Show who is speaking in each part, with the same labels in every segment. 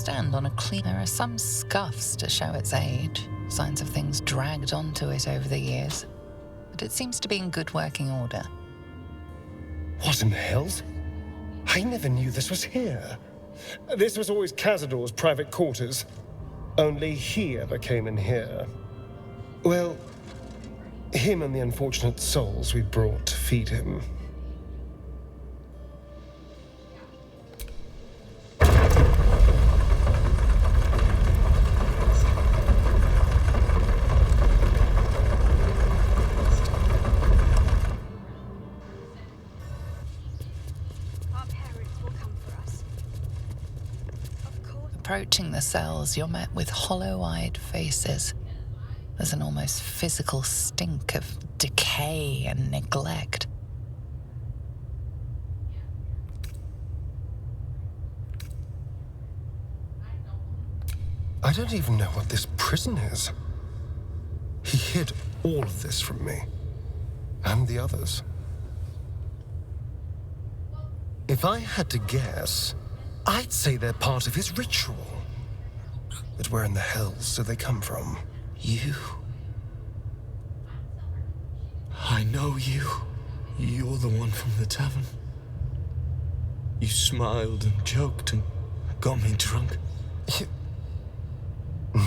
Speaker 1: stand on a clean... There are some scuffs to show its age, signs of things dragged onto it over the years, but it seems to be in good working order.
Speaker 2: What in the hells? I never knew this was here. This was always Cazador's private quarters. Only he ever came in here. Well, him and the unfortunate souls we brought to feed him.
Speaker 1: Approaching the cells, you're met with hollow-eyed faces. There's an almost physical stink of decay and neglect.
Speaker 2: I don't even know what this prison is. He hid all of this from me. And the others. If I had to guess, I'd say they're part of his ritual. But where in the hells do they come from?
Speaker 3: You. I know you. You're the one from the tavern. You smiled and joked and got me drunk.
Speaker 2: No.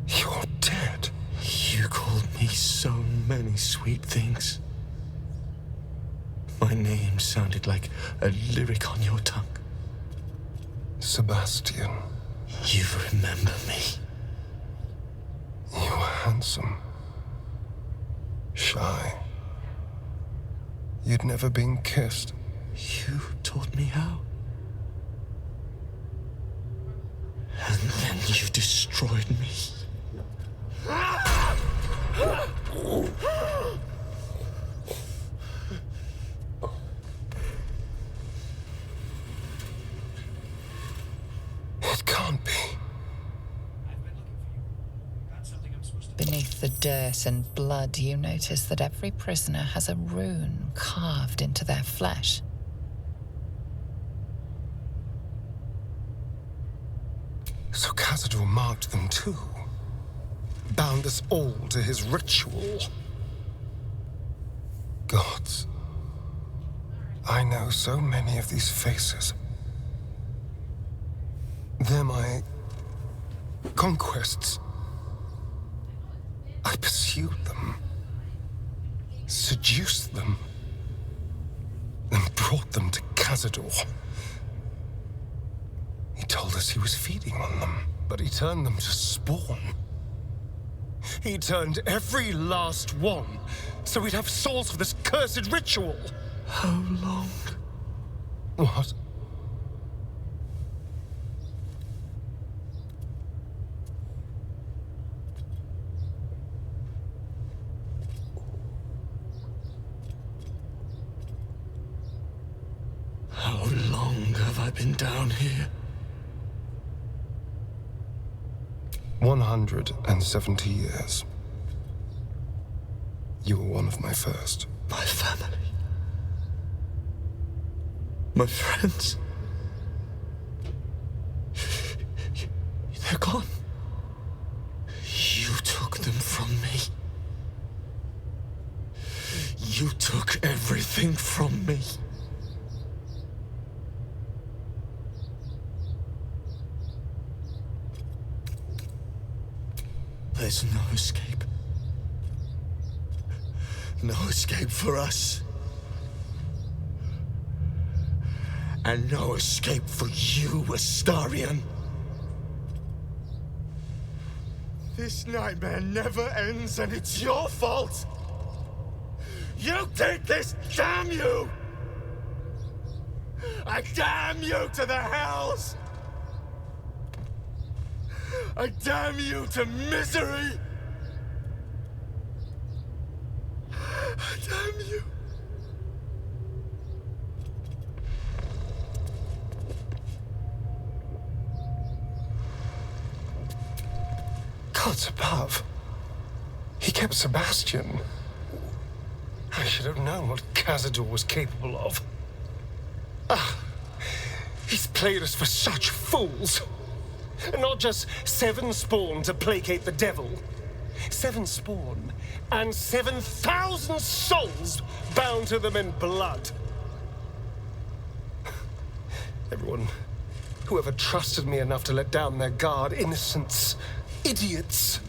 Speaker 2: You're dead.
Speaker 3: You called me so many sweet things. My name sounded like a lyric on your tongue.
Speaker 2: Sebastian.
Speaker 3: You remember me.
Speaker 2: You were handsome. Shy. You'd never been kissed.
Speaker 3: You taught me how. And then you destroyed me.
Speaker 2: It can't be.
Speaker 1: Beneath the dirt and blood, you notice that every prisoner has a rune carved into their flesh.
Speaker 2: So Cazador marked them too. Bound us all to his ritual. Gods. I know so many of these faces. They're my conquests. I pursued them, seduced them, and brought them to Cazador. He told us he was feeding on them, but he turned them to spawn. He turned every last one, so we'd have souls for this cursed ritual.
Speaker 3: How long?
Speaker 2: What?
Speaker 3: How long have I been down here?
Speaker 2: 170 years. You were one of my first.
Speaker 3: My family. My friends. They're gone. You took them from me. You took everything from me. There's no escape. No escape for us. And no escape for you, Astarion. This nightmare never ends, and it's your fault! You did this, damn you! I damn you to the hells! I damn you to misery! I damn you!
Speaker 2: Gods above. He kept Sebastian. I should have known what Cazador was capable of. Ah, He's played us for such fools. Not just 7 spawn to placate the devil. 7 spawn and 7,000 souls bound to them in blood. Everyone, whoever trusted me enough to let down their guard, innocents, idiots,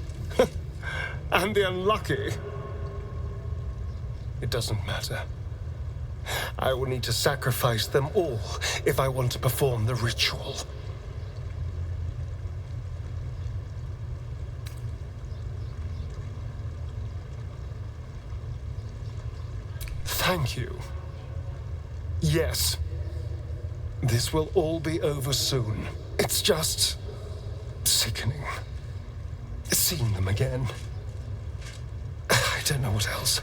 Speaker 2: and the unlucky. It doesn't matter. I will need to sacrifice them all if I want to perform the ritual. Thank you. Yes. This will all be over soon. It's just sickening. Seeing them again. I don't know what else.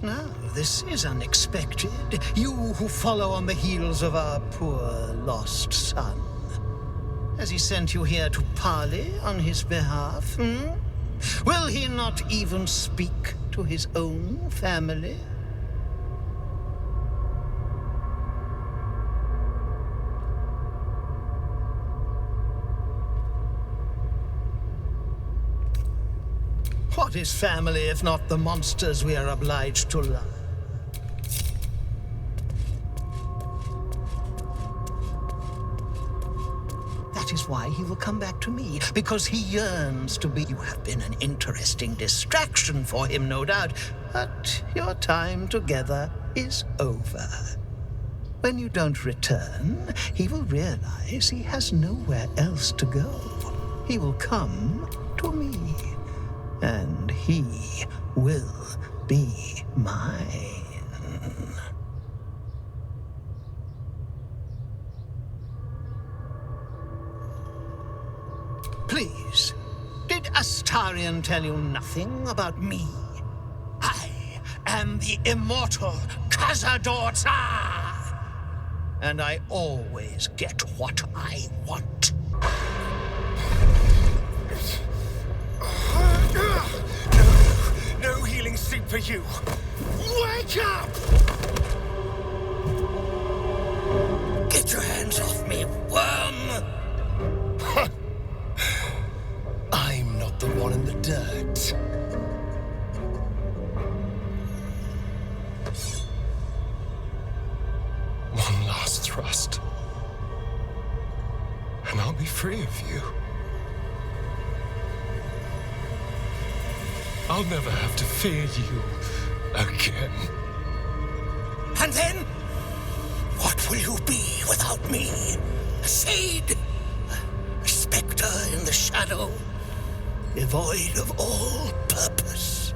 Speaker 4: Now, this is unexpected. You who follow on the heels of our poor lost son. Has he sent you here to parley on his behalf, Will he not even speak to his own family? What is family if not the monsters we are obliged to love? That is why he will come back to me, because he yearns to be. You have been an interesting distraction for him, no doubt, but your time together is over. When you don't return, he will realize he has nowhere else to go. He will come to me, and he will be mine. Please, did Astarion tell you nothing about me? I am the immortal Cazador, and I always get what I want.
Speaker 2: No healing sleep for you. Wake up!
Speaker 4: Get your hands off me, worm!
Speaker 2: I'm not the one in the dirt. One last thrust, and I'll be free of you. I'll never have to fear you again.
Speaker 4: And then, what will you be without me? A shade? A specter in the shadow? Devoid of all purpose?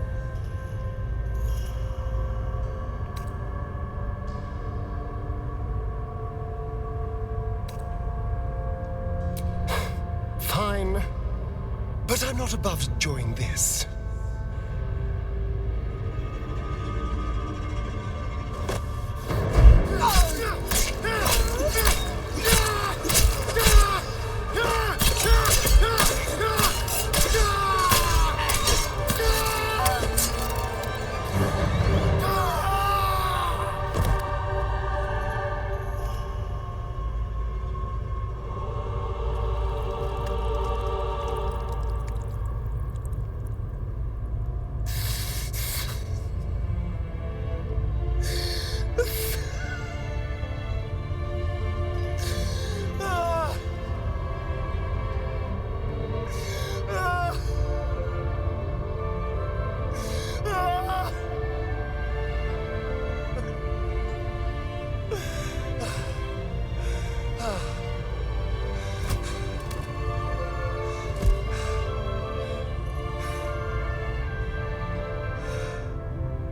Speaker 2: Fine, but I'm not above enjoying this.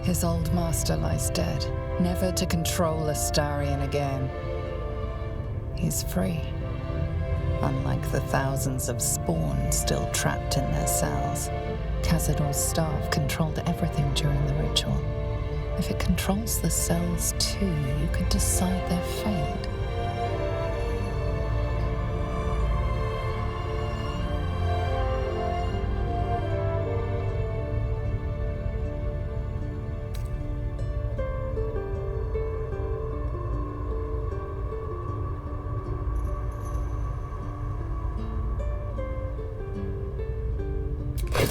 Speaker 1: His old master lies dead, never to control Astarion again. He's free, unlike the thousands of spawn still trapped in their cells. Cazador's staff controlled everything during the ritual. If it controls the cells too, you could decide their fate.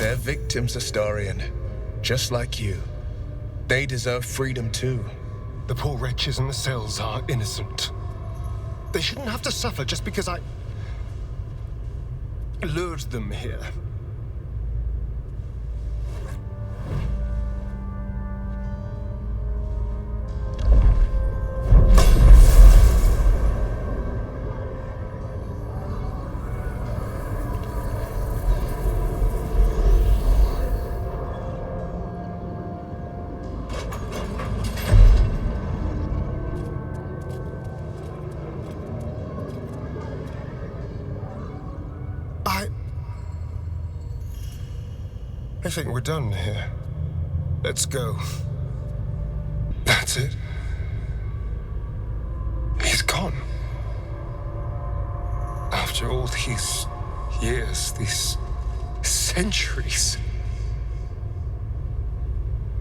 Speaker 3: They're victims, Astarion. Just like you. They deserve freedom too.
Speaker 2: The poor wretches in the cells are innocent. They shouldn't have to suffer just because I lured them here. I think we're done here. Let's go. That's it. He's gone. After all these years, these centuries.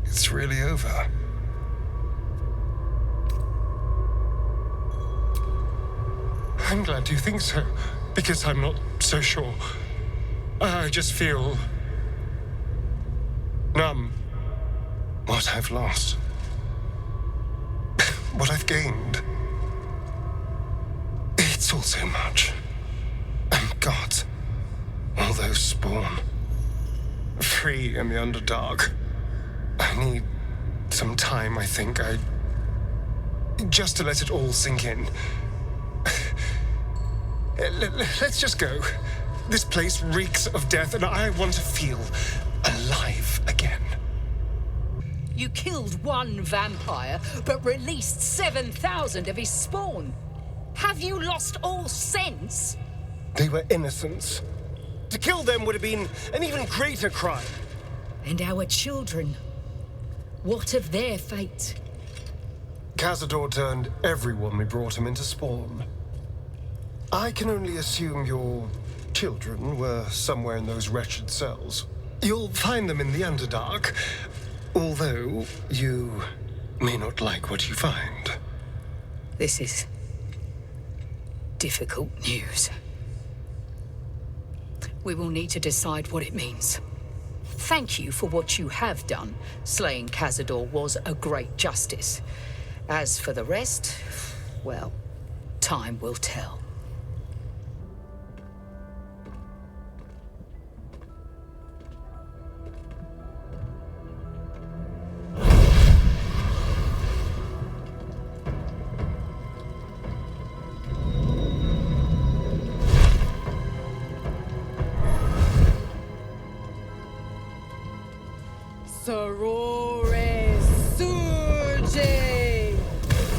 Speaker 2: It's really over. I'm glad you think so, because I'm not so sure. I just feel numb. What I've lost. What I've gained. It's all so much. And God, all those spawn. Free in the Underdark. I need some time, I think. Just to let it all sink in. Let's just go. This place reeks of death, and I want to feel alive again.
Speaker 5: You killed one vampire, but released 7,000 of his spawn. Have you lost all sense?
Speaker 2: They were innocents. To kill them would have been an even greater crime.
Speaker 5: And our children? What of their fate?
Speaker 2: Cazador turned everyone we brought him into spawn. I can only assume your children were somewhere in those wretched cells. You'll find them in the Underdark, although you may not like what you find.
Speaker 5: This is difficult news. We will need to decide what it means. Thank you for what you have done. Slaying Cazador was a great justice. As for the rest, well, time will tell.
Speaker 6: Sorore surge,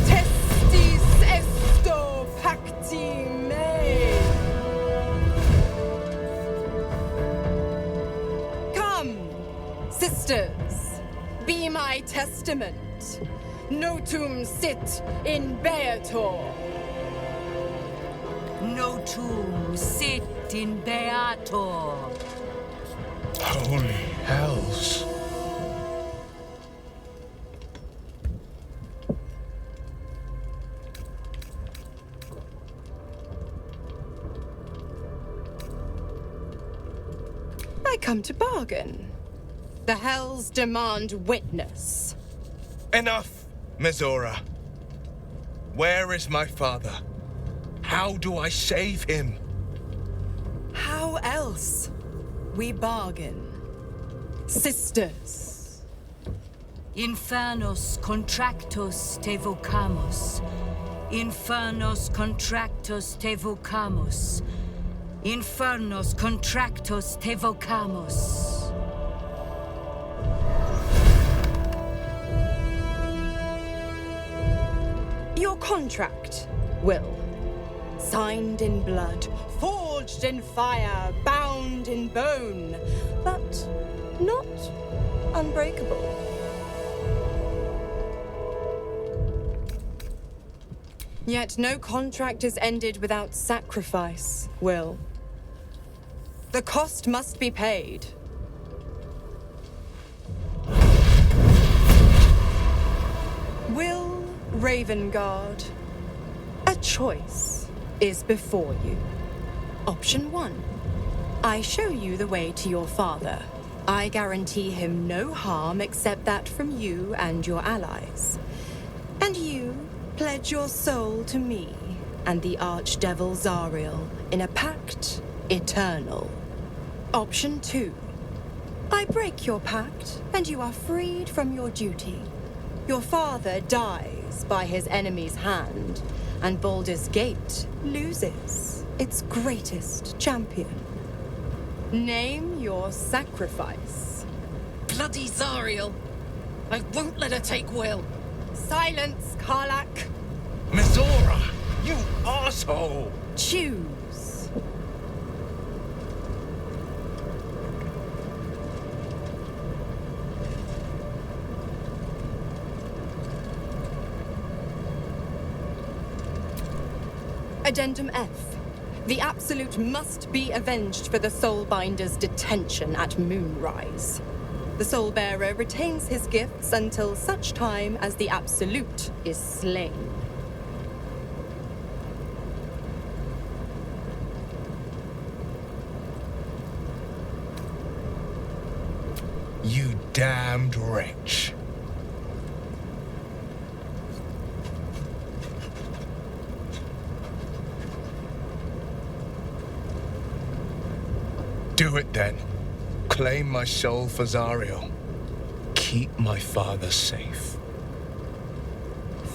Speaker 6: testis esto pacti me. Come, sisters, be my testament. Notum sit in beator.
Speaker 5: Notum sit in beator.
Speaker 3: Holy hells.
Speaker 6: I come to bargain. The hells demand witness.
Speaker 3: Enough, Mizora. Where is my father? How do I save him?
Speaker 6: How else? We bargain. Sisters.
Speaker 5: Infernos contractos te vocamus. Infernos contractos te vocamus. Infernos contractos te vocamus.
Speaker 6: Your contract, Will. Signed in blood, forged in fire, bound in bone, but not unbreakable. Yet no contract is ended without sacrifice, Will. The cost must be paid. Will Ravengard, a choice is before you. Option 1. I show you the way to your father. I guarantee him no harm except that from you and your allies. And you pledge your soul to me and the Archdevil Zariel in a pact eternal. Option 2. I break your pact, and you are freed from your duty. Your father dies by his enemy's hand, and Baldur's Gate loses its greatest champion. Name your sacrifice.
Speaker 5: Bloody Zariel! I won't let her take Will.
Speaker 6: Silence, Karlak.
Speaker 3: Mizora, you asshole!
Speaker 6: Choose. Addendum F. The Absolute must be avenged for the Soulbinder's detention at Moonrise. The Soulbearer retains his gifts until such time as the Absolute is slain.
Speaker 3: You damned wretch. Do it then. Claim my soul for Zariel. Keep my father safe.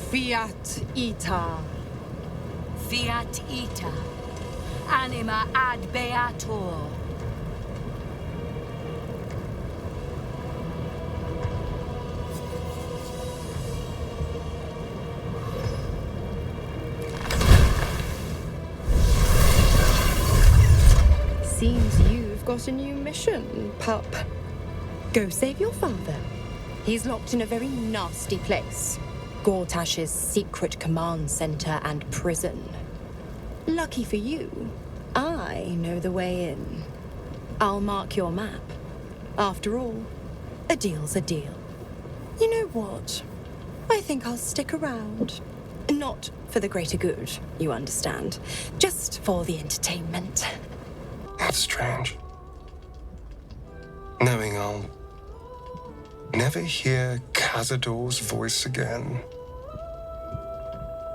Speaker 6: Fiat Ita.
Speaker 7: Fiat ita, anima ad beator.
Speaker 6: Seems you've got a new mission, pup. Go save your father. He's locked in a very nasty place. Gortash's secret command center and prison. Lucky for you, I know the way in. I'll mark your map. After all, a deal's a deal. You know what? I think I'll stick around. Not for the greater good, you understand. Just for the entertainment.
Speaker 2: That's strange. Knowing I'll never hear Cazador's voice again.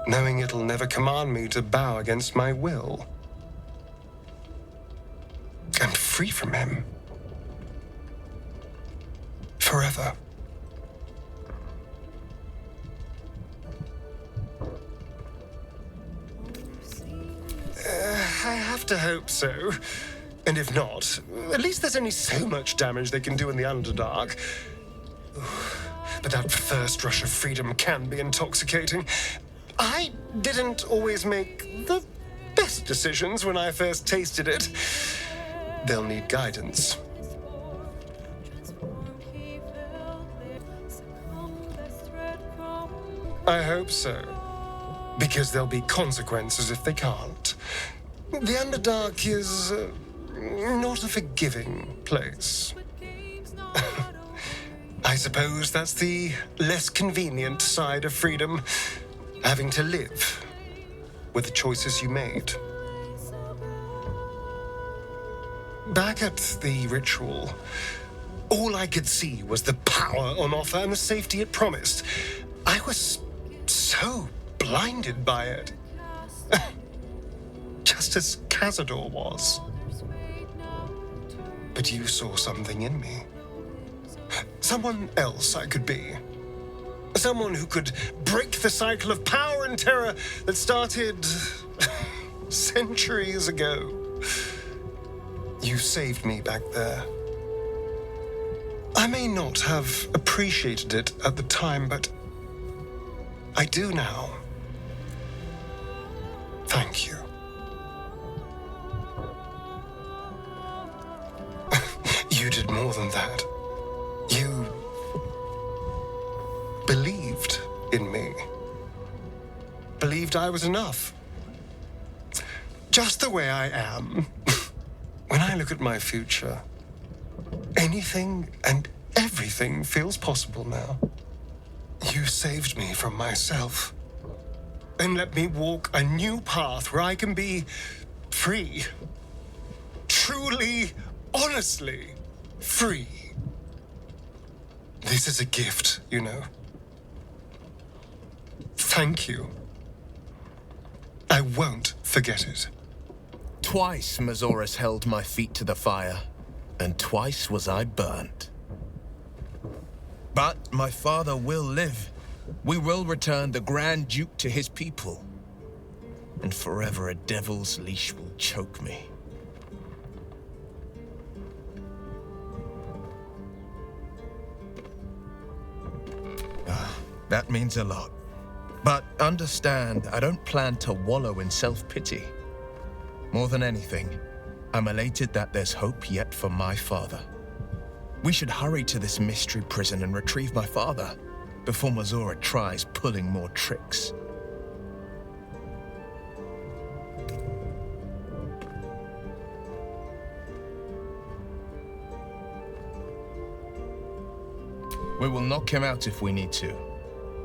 Speaker 2: Knowing it'll never command me to bow against my will. I'm free from him. Forever. I have to hope so. And if not, at least there's only so much damage they can do in the Underdark. But that first rush of freedom can be intoxicating. I didn't always make the best decisions when I first tasted it. They'll need guidance. I hope so. Because there'll be consequences if they can't. The Underdark is not a forgiving place. I suppose that's the less convenient side of freedom, having to live with the choices you made. Back at the ritual, all I could see was the power on offer and the safety it promised. I was so blinded by it. Just as Cazador was. But you saw something in me. Someone else I could be. Someone who could break the cycle of power and terror that started centuries ago. You saved me back there. I may not have appreciated it at the time, but I do now. Thank you. You did more than that. You believed in me. Believed I was enough. Just the way I am. When I look at my future, anything and everything feels possible now. You saved me from myself. And let me walk a new path where I can be free. Truly, honestly Free. This is a gift, you know. Thank you. I won't forget it.
Speaker 3: Twice Mazoris held my feet to the fire, and twice was I burnt. But my father will live. We will return the Grand Duke to his people. And forever a devil's leash will choke me. That means a lot. But understand, I don't plan to wallow in self-pity. More than anything, I'm elated that there's hope yet for my father. We should hurry to this mystery prison and retrieve my father before Mazora tries pulling more tricks. We will knock him out if we need to,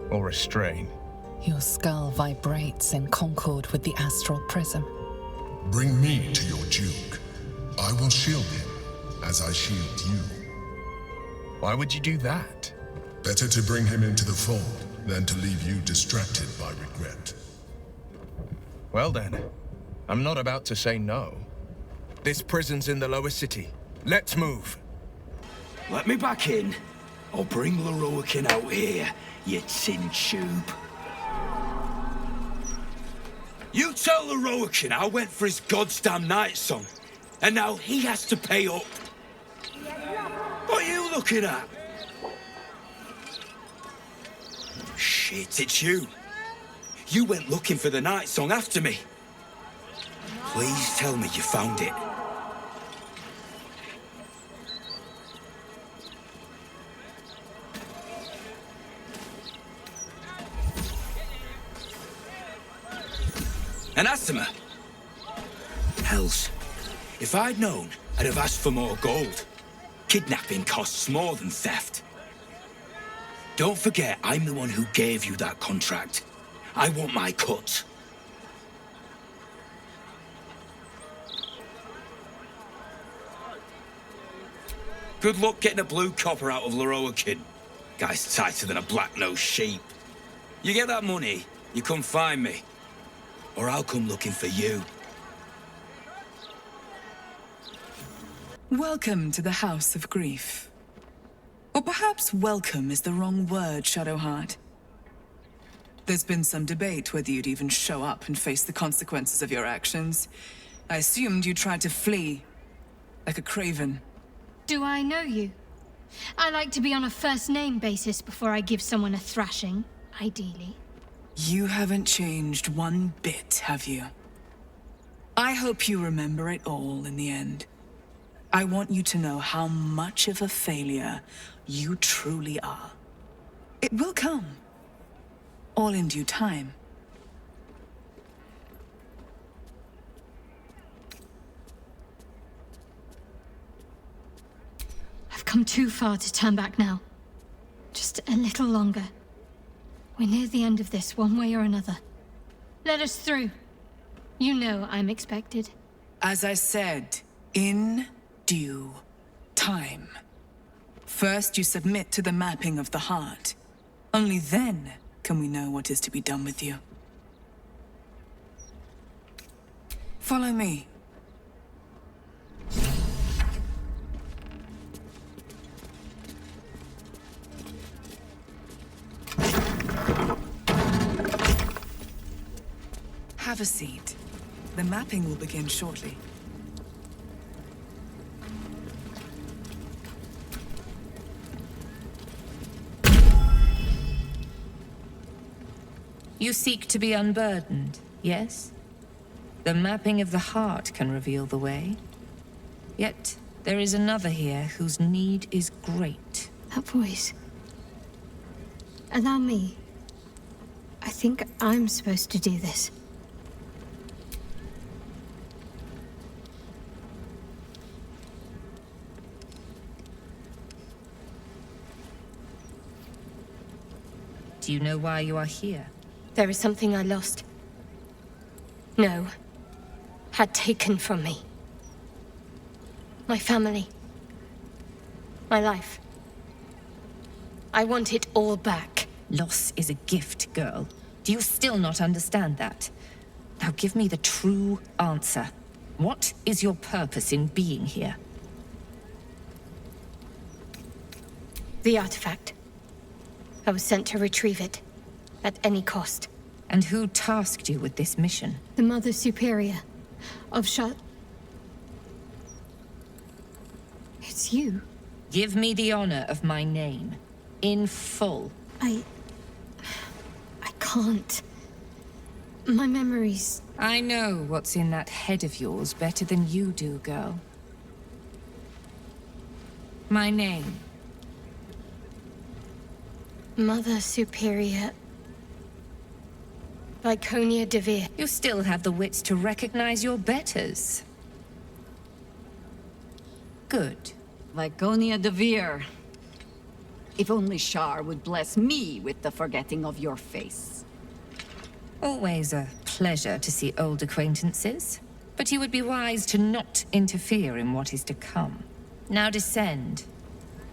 Speaker 3: or restrain.
Speaker 1: Your skull vibrates in concord with the astral prism.
Speaker 8: Bring me to your Duke. I will shield him, as I shield you.
Speaker 3: Why would you do that?
Speaker 8: Better to bring him into the fold than to leave you distracted by regret.
Speaker 3: Well then, I'm not about to say no. This prison's in the lower city. Let's move.
Speaker 9: Let me back in. I'll bring Loroakin out here, you tin tube. You tell Loroakin I went for his goddamn night song, and now he has to pay up. What are you looking at? Shit, it's you. You went looking for the night song after me. Please tell me you found it. Anathema. Hells. If I'd known, I'd have asked for more gold. Kidnapping costs more than theft. Don't forget, I'm the one who gave you that contract. I want my cut. Good luck getting a blue copper out of Loroakin. Guy's tighter than a black-nosed sheep. You get that money, you come find me. Or I'll come looking for you.
Speaker 10: Welcome to the House of Grief. Or perhaps welcome is the wrong word, Shadowheart. There's been some debate whether you'd even show up and face the consequences of your actions. I assumed you tried to flee, like a craven.
Speaker 11: Do I know you? I like to be on a first-name basis before I give someone a thrashing, ideally.
Speaker 10: You haven't changed one bit, have you? I hope you remember it all in the end. I want you to know how much of a failure you truly are. It will come. All in due time.
Speaker 11: I've come too far to turn back now. Just a little longer. We're near the end of this, one way or another. Let us through. You know I'm expected.
Speaker 10: As I said, in due time. First, you submit to the mapping of the heart. Only then can we know what is to be done with you. Follow me. Have a seat. The mapping will begin shortly.
Speaker 12: You seek to be unburdened, yes? The mapping of the heart can reveal the way. Yet, there is another here whose need is great.
Speaker 11: That voice. Allow me. I think I'm supposed to do this.
Speaker 12: Do you know why you are here?
Speaker 11: There is something I lost. No. Had taken from me. My family. My life. I want it all back.
Speaker 12: Loss is a gift, girl. Do you still not understand that? Now give me the true answer. What is your purpose in being here?
Speaker 11: The artifact. I was sent to retrieve it. At any cost.
Speaker 12: And who tasked you with this mission?
Speaker 11: The Mother Superior of Shah. It's you.
Speaker 12: Give me the honor of my name. In full.
Speaker 11: I can't. My memories...
Speaker 12: I know what's in that head of yours better than you do, girl. My name.
Speaker 11: Mother Superior... Viconia de Veer.
Speaker 12: You still have the wits to recognize your betters. Good.
Speaker 13: Viconia de Veer. If only Shar would bless me with the forgetting of your face.
Speaker 12: Always a pleasure to see old acquaintances. But you would be wise to not interfere in what is to come. Now descend.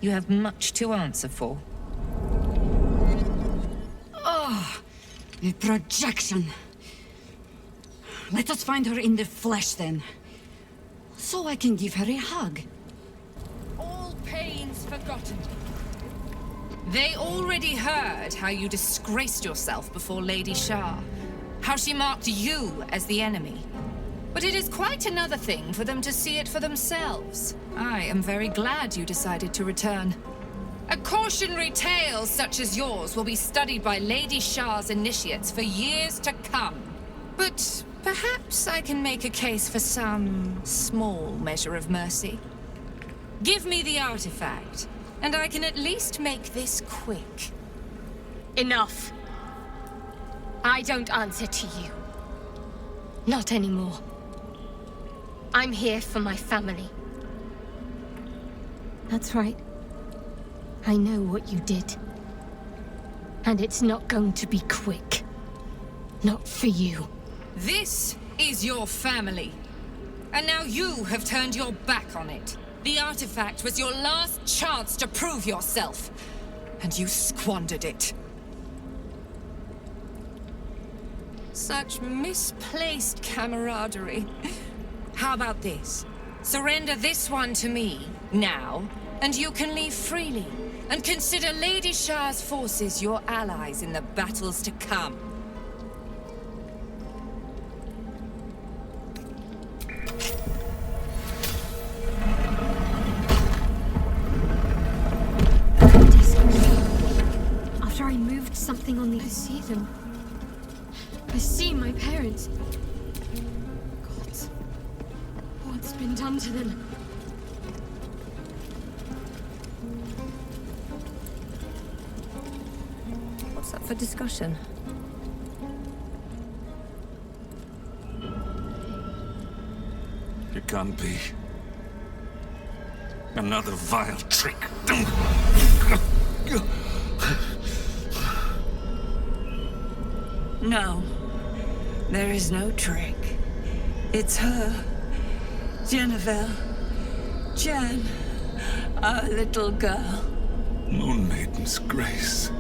Speaker 12: You have much to answer for.
Speaker 13: Oh, a projection. Let us find her in the flesh then. So I can give her a hug.
Speaker 12: All pains forgotten. They already heard how you disgraced yourself before Lady Shah. How she marked you as the enemy. But it is quite another thing for them to see it for themselves. I am very glad you decided to return. A cautionary tale such as yours will be studied by Lady Shah's initiates for years to come. But perhaps I can make a case for some small measure of mercy. Give me the artifact, and I can at least make this quick.
Speaker 11: Enough. I don't answer to you. Not anymore. I'm here for my family. That's right. I know what you did. And it's not going to be quick. Not for you.
Speaker 12: This is your family. And now you have turned your back on it. The artifact was your last chance to prove yourself. And you squandered it. Such misplaced camaraderie. How about this? Surrender this one to me, now, and you can leave freely. And consider Lady Shah's forces your allies in the battles to come.
Speaker 11: After I moved something on the... I see them. I see my parents. God, what's been done to them?
Speaker 12: What's up for discussion?
Speaker 14: It can't be. Another vile trick.
Speaker 10: No. There is no trick. It's her. Jennifer. Jen. Our little girl.
Speaker 14: Moon Maiden's grace.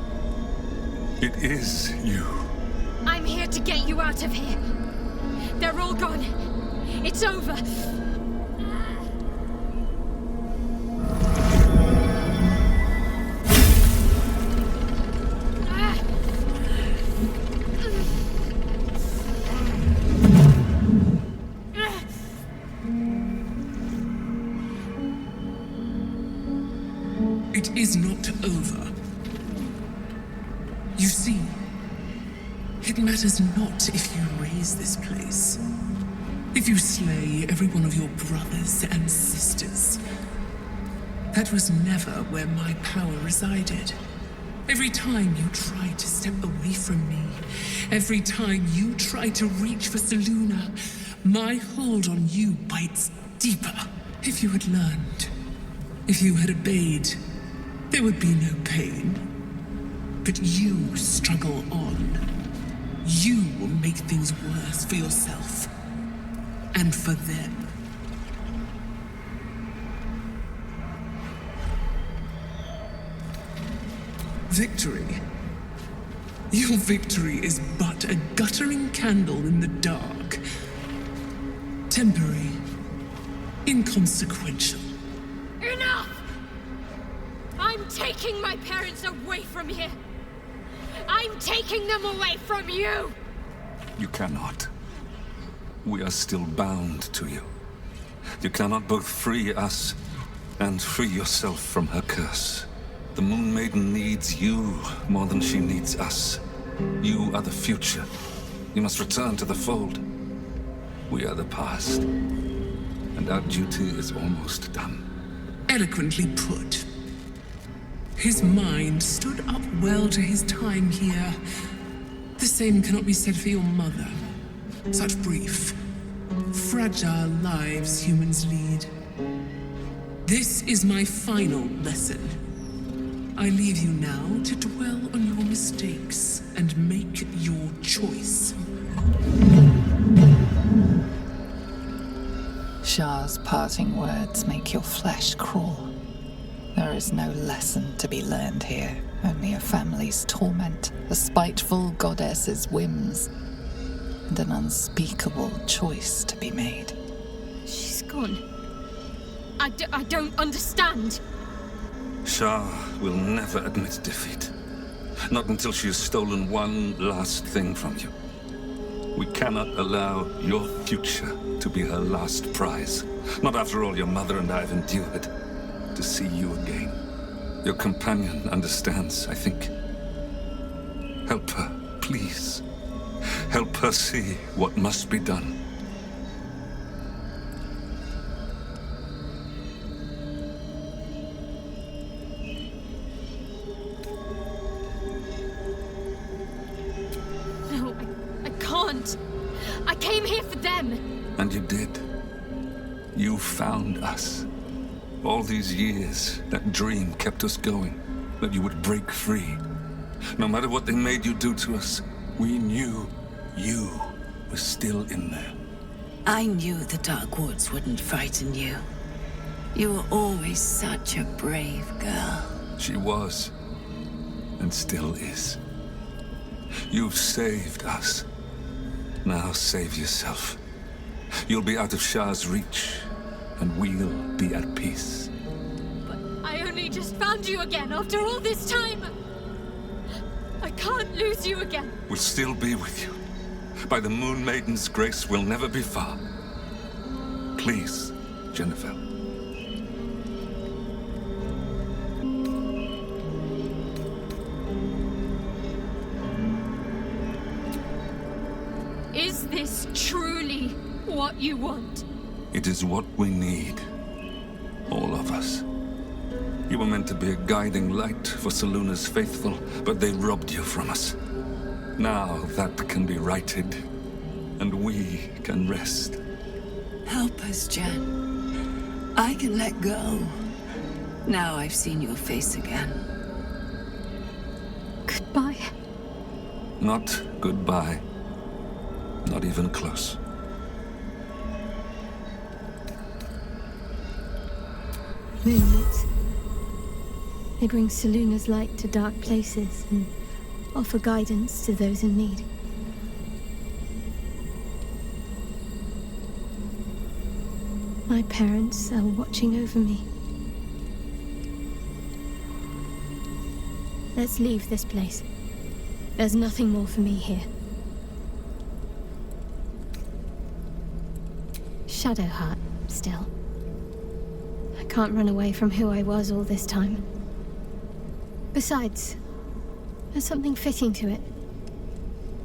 Speaker 14: It is you.
Speaker 11: I'm here to get you out of here. They're all gone. It's over.
Speaker 15: It is not over. You see, it matters not if you raise this place. If you slay every one of your brothers and sisters. That was never where my power resided. Every time you try to step away from me, every time you try to reach for Selûne, my hold on you bites deeper. If you had learned, if you had obeyed, there would be no pain. But you struggle on. You will make things worse for yourself. And for them. Victory? Your victory is but a guttering candle in the dark. Temporary. Inconsequential.
Speaker 11: Enough! I'm taking my parents away from here. I'm taking them away from you!
Speaker 14: You cannot. We are still bound to you. You cannot both free us and free yourself from her curse. The Moon Maiden needs you more than she needs us. You are the future. You must return to the fold. We are the past. And our duty is almost done.
Speaker 15: Eloquently put. His mind stood up well to his time here. The same cannot be said for your mother. Such brief, fragile lives humans lead. This is my final lesson. I leave you now to dwell on your mistakes and make your choice.
Speaker 1: Shah's parting words make your flesh crawl. There is no lesson to be learned here, only a family's torment, a spiteful goddess's whims, and an unspeakable choice to be made.
Speaker 11: She's gone. I don't understand.
Speaker 14: Shah will never admit defeat. Not until she has stolen one last thing from you. We cannot allow your future to be her last prize. Not after all your mother and I have endured. To see you again. Your companion understands, I think. Help her, please. Help her see what must be done.
Speaker 11: No, I can't. I came here for them.
Speaker 14: And you did. You found us. All these years, that dream kept us going, that you would break free. No matter what they made you do to us, we knew you were still in there.
Speaker 16: I knew the Dark Woods wouldn't frighten you. You were always such a brave girl.
Speaker 14: She was, and still is. You've saved us. Now save yourself. You'll be out of Shah's reach, and we'll be at peace.
Speaker 11: But I only just found you again after all this time. I can't lose you again.
Speaker 14: We'll still be with you. By the Moon Maiden's grace, we'll never be far. Please, Jennifer.
Speaker 11: Is this truly what you want?
Speaker 14: It is what we need. All of us. You were meant to be a guiding light for Seluna's faithful, but they robbed you from us. Now that can be righted, and we can rest.
Speaker 16: Help us, Jen. I can let go. Now I've seen your face again.
Speaker 11: Goodbye.
Speaker 14: Not goodbye. Not even close.
Speaker 11: Moonlights. They bring Seluna's light to dark places and offer guidance to those in need. My parents are watching over me. Let's leave this place. There's nothing more for me here. Shadowheart, still. I can't run away from who I was all this time. Besides, there's something fitting to it.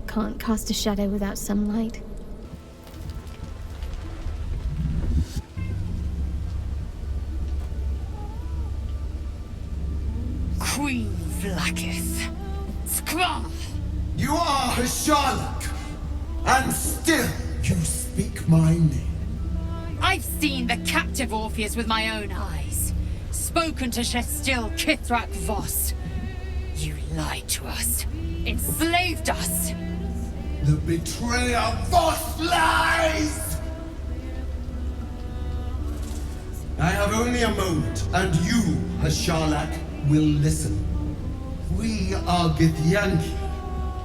Speaker 11: Can't cast a shadow without some light.
Speaker 13: Queen Vlaakith. Skra!
Speaker 17: You are Hasharlak, and still you speak my name.
Speaker 13: I've seen the captive Orpheus with my own eyes. Spoken to Shestil Kithrak Voss. You lied to us. Enslaved us.
Speaker 17: The betrayer Voss lies! I have only a moment, and you, Hasharlak, will listen. We are Githyanki.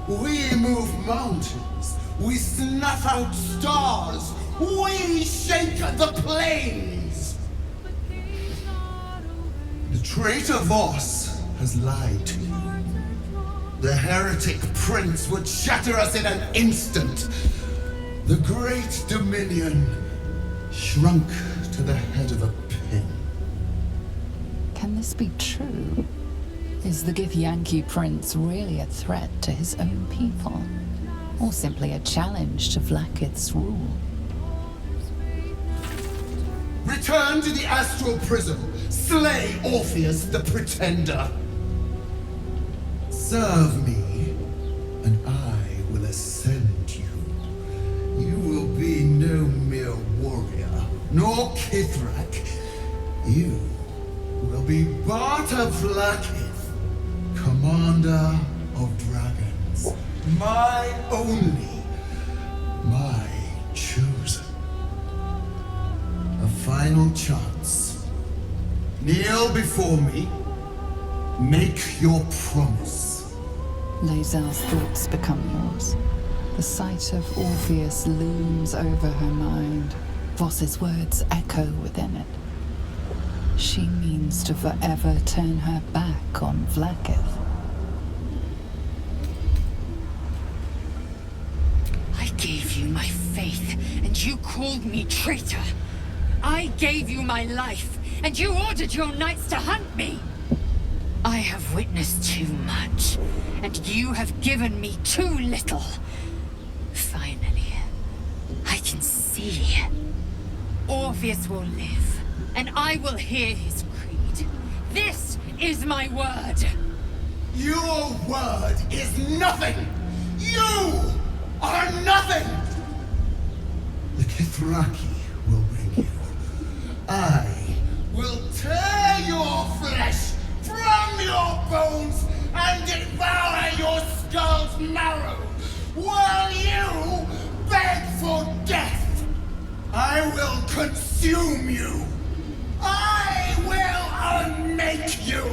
Speaker 17: We move mountains. We snuff out stars. We shake the plains. The traitor Voss has lied to you. The heretic prince would shatter us in an instant. The great dominion shrunk to the head of a pin.
Speaker 1: Can this be true? Is the Githyanki prince really a threat to his own people? Or simply a challenge to Vlaakith's rule?
Speaker 17: Return to the astral prism. Slay Orpheus the Pretender. Serve me, and I will ascend you. You will be no mere warrior, nor Kithrak. You will be Barta Vlaakith, commander of dragons. My only, my chosen. A final chance. Kneel before me. Make your promise.
Speaker 1: Lae'zel's thoughts become yours. The sight of Orpheus looms over her mind. Voss's words echo within it. She means to forever turn her back on Vlaakith.
Speaker 13: I gave you my faith, and you called me traitor. I gave you my life, and you ordered your knights to hunt me. I have witnessed too much, and you have given me too little. Finally, I can see. Orpheus will live, and I will hear his creed. This is my word.
Speaker 17: Your word is nothing! You are nothing! The Kithraki will bring you. I will tear your flesh from your bones and devour your skull's marrow while you beg for death. I will consume you. I will unmake you.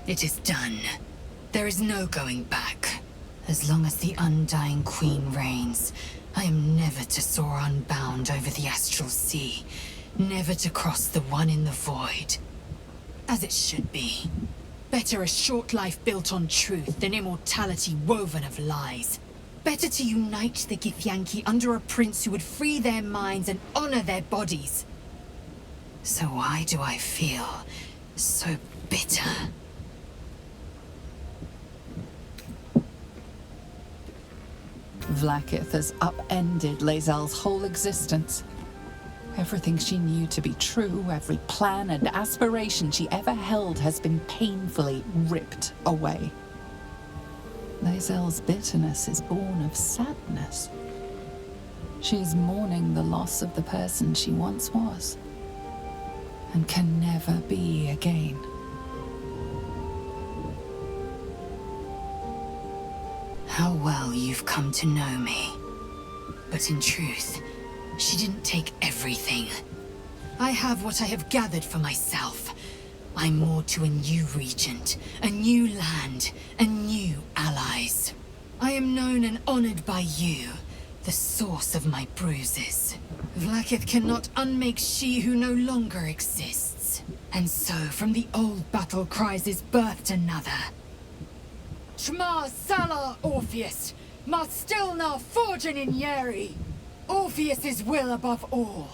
Speaker 5: It is done. There is no going back. As long as the Undying Queen reigns, I am never to soar unbound over the astral sea, never to cross the one in the void. As it should be. Better a short life built on truth than immortality woven of lies. Better to unite the Githyanki under a prince who would free their minds and honor their bodies. So why do I feel so bitter?
Speaker 1: Vlaakith has upended Lae'zel's whole existence. Everything she knew to be true, every plan and aspiration she ever held has been painfully ripped away. Lae'zel's bitterness is born of sadness. She is mourning the loss of the person she once was, and can never be again.
Speaker 5: How well you've come to know me. But in truth, she didn't take everything. I have what I have gathered for myself. I'm moored to a new regent, a new land, and new allies. I am known and honored by you, the source of my bruises. Vlaakith cannot unmake she who no longer exists. And so, from the old battle cries is birthed another. Shma Salah Orpheus, Ma Stilna Forgin in Yeri. Orpheus's will above all.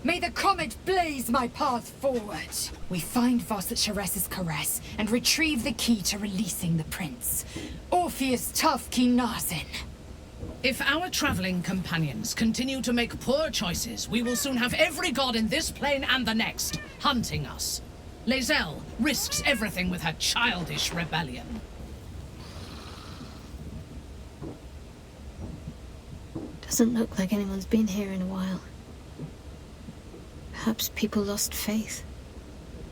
Speaker 5: May the comet blaze my path forward. We find Voss at Sharess's caress and retrieve the key to releasing the prince. Orpheus tough Kinazin.
Speaker 18: If our traveling companions continue to make poor choices, we will soon have every god in this plane and the next hunting us. Lae'zel risks everything with her childish rebellion.
Speaker 11: Doesn't look like anyone's been here in a while. Perhaps people lost faith.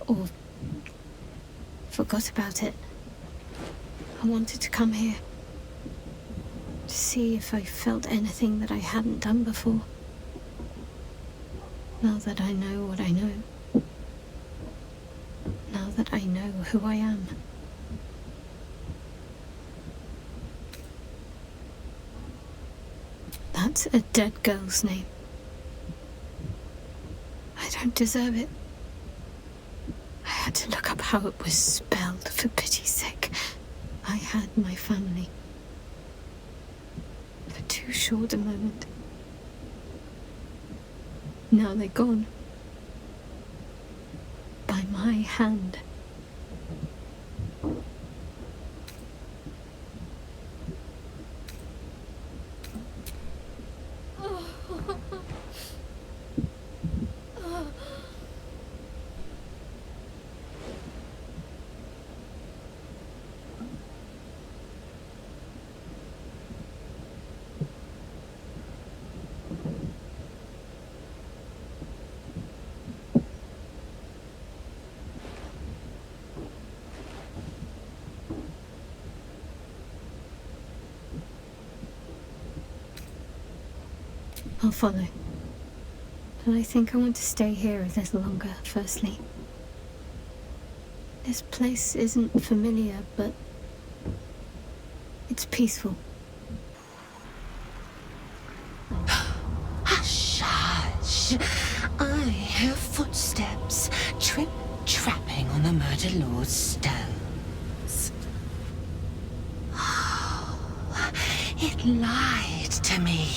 Speaker 11: Or forgot about it. I wanted to come here. To see if I felt anything that I hadn't done before. Now that I know what I know. Now that I know who I am. That's a dead girl's name. I don't deserve it. I had to look up how it was spelled, for pity's sake. I had my family. For too short a moment. Now they're gone. By my hand. I'll follow. But I think I want to stay here a little longer, firstly. This place isn't familiar, but it's peaceful.
Speaker 19: Hush, hush. I hear footsteps trip-trapping on the murder lord's stones. Oh, it lied to me.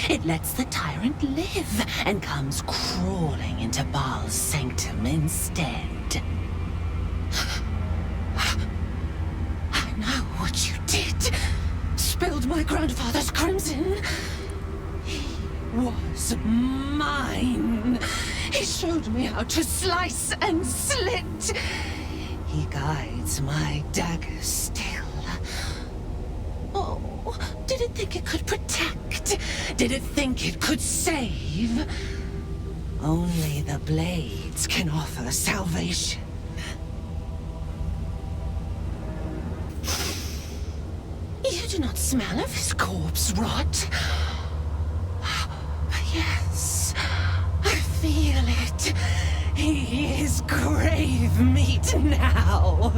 Speaker 19: It lets the tyrant live and comes crawling into Baal's sanctum instead. I know what you did. Spilled my grandfather's crimson. He was mine. He showed me how to slice and slit. He guides my dagger still. Oh, did it think it could protect? Did it think it could save? Only the blades can offer salvation. You do not smell of his corpse rot. Yes, I feel it. He is grave meat now.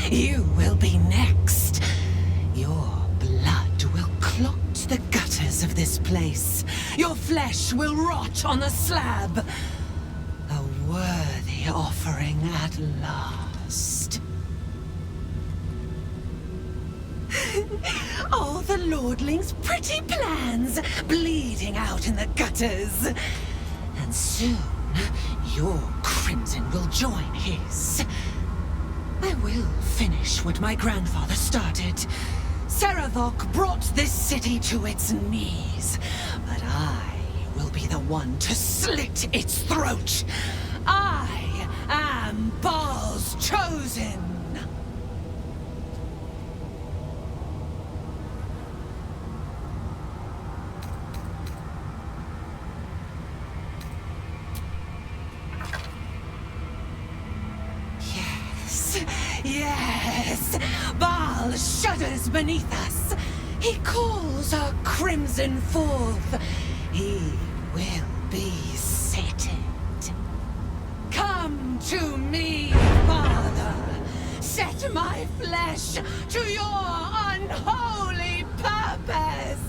Speaker 19: You will be next. Your blood will clot the gutters of this place. Your flesh will rot on the slab. A worthy offering at last. All the lordling's pretty plans bleeding out in the gutters. And soon, your crimson will join his. I will finish what my grandfather started. Saravok brought this city to its knees, but I will be the one to slit its throat. I am Baal's chosen. Yes, Baal shudders beneath us. He calls our crimson forth. He will be sated. Come to me, Father. Set my flesh to your unholy purpose.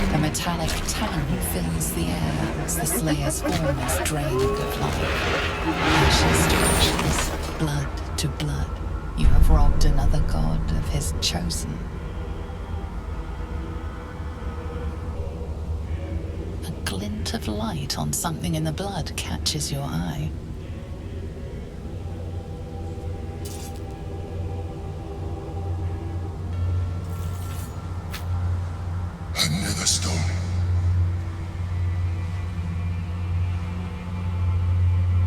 Speaker 1: A metallic tongue fills the air as the Slayer's form is drained of life. Ashes to ashes, blood to blood, you have robbed another god of his chosen. A glint of light on something in the blood catches your eye.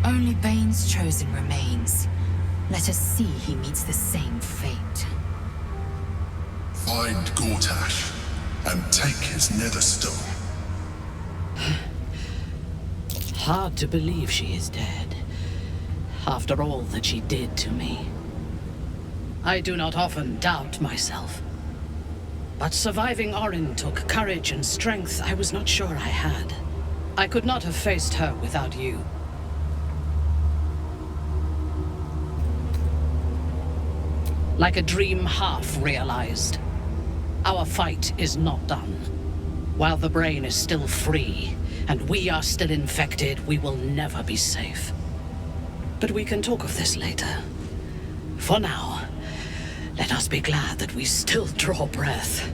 Speaker 13: Only Bane's chosen remains. Let us see he meets the same fate.
Speaker 8: Find Gortash and take his nether stone.
Speaker 18: Hard to believe she is dead, after all that she did to me. I do not often doubt myself. But surviving Orin took courage and strength I was not sure I had. I could not have faced her without you. Like a dream half realized. Our fight is not done. While the brain is still free, and we are still infected, we will never be safe. But we can talk of this later. For now, let us be glad that we still draw breath,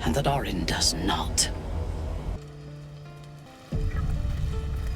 Speaker 18: and that Orin does not.